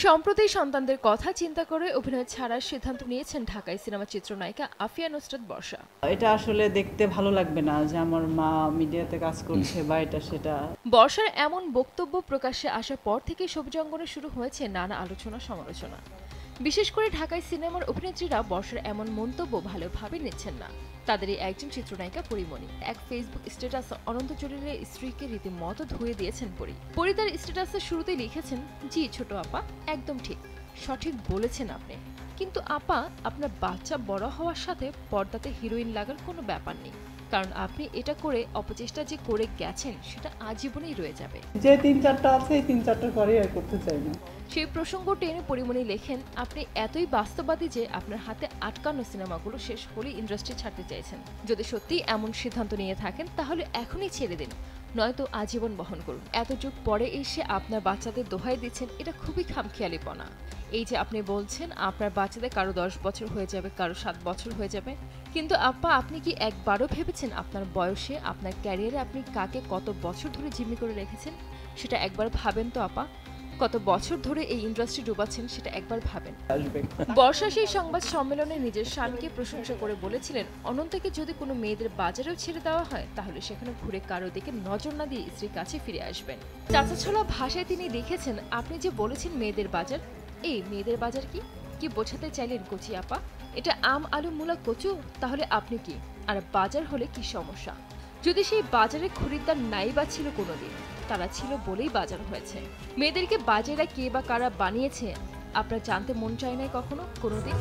সম্প্রতি সন্তানদের কথা চিন্তা করে অভিনয় ছাড়ার সিদ্ধান্ত নিয়েছেন ঢাকাই সিনেমা চিত্রনায়িকা আফিয়া নুসরাত বর্ষা। এটা আসলে দেখতে ভালো লাগবে না যে আমার মা মিডিয়াতে কাজ করছে বা এটা সেটা। বর্ষার এমন বক্তব্য প্রকাশ্যে আসার পর থেকে সবুজ অঙ্গনে শুরু হয়েছে নানা আলোচনা সমালোচনা। বিশেষ করে ঢাকাই সিনেমার অভিনেত্রীরা বর্ষার এমন মন্তব্য ভালোভাবে নিচ্ছেন না। তাদেরই একজন চিত্রনায়িকা পরীমণি এক ফেসবুক স্ট্যাটাস অনন্ত জলিলের স্ত্রীকে রীতিমতো ধুয়ে দিয়েছেন পরী তার স্ট্যাটাসের শুরুতেই লিখেছেন, জি ছোট আপা, একদম ঠিক, সঠিক বলেছেন আপনি। কিন্তু আপা, আপনার বাচ্চা বড় হওয়ার সাথে পর্দাতে হিরোইন লাগার কোনো ব্যাপার নেই, কারণ আপনি এটা করে অপচেষ্টা যে করে গেছেন সেটা আজীবনেই রয়ে যাবে। যে ৩-৪টা আছে এই ৩-৪টার পরেই আর করতে চাই না। সেই প্রসঙ্গ টেনে পরীমণি লেখেন, আপনি এতই বাস্তববাদী যে আপনার হাতে আটকানো সিনেমাগুলো শেষ হলেই ইন্ডাস্ট্রি ছাড়তে চাইছেন। যদি সত্যি এমন সিদ্ধান্ত নিয়ে থাকেন তাহলে এখনই ছেড়ে দিন, নয়তো আজীবন বহন করুন। এত যুগ পরে এসে আপনার বাচ্চাদের দোহাই দিচ্ছেন, এটা খুবই খামখেয়ালিপনা। এই যে আপনি বলছেন আপনার বাচ্চাদের কারো 10 বছর হয়ে যাবে, কারো 7 বছর হয়ে যাবে, কিন্তু আপা আপনি কি একবারও ভেবেছেন আপনার বয়সে আপনার ক্যারিয়ারে আপনি কাকে কত বছর ধরে জিম্মি করে রেখেছেন? সেটা একবার ভাবেন তো আপা। কত বছর ধরে এই ইন্ডাস্ট্রি ডুবাচ্ছেন সেটা একবার ভাবেন। বর্ষা সেই সংবাদ সম্মেলনে নিজের শানকে প্রশংসা করে বলেছিলেন, অনন্তকে যদি কোনো মেয়েদের বাজারেও ছেড়ে দেওয়া হয় তাহলে সেখানে ঘুরে কারো দিকে নজর না দিয়ে স্ত্রীর কাছে ফিরে আসবেন। চাচাছোলা ভাষায় তিনি লিখেছেন, আপনি যে বলেছেন মেয়েদের বাজার, এই মেয়েদের বাজার কি বোঝাতে চাইলেন কচি আপা? এটা আম আলু মূলা কচু, তাহলে আপনি কি? আর বাজার হলে কি সমস্যা? যদি সেই বাজারে খরিদ্দার নাই বা ছিল কোনোদিন, তারা ছিল বলেই বাজার হয়েছে। মেয়েদেরকে বাজারে কে বা কারা বানিয়েছে আপনার জানতে মন চায় নাই কখনো কোনোদিন?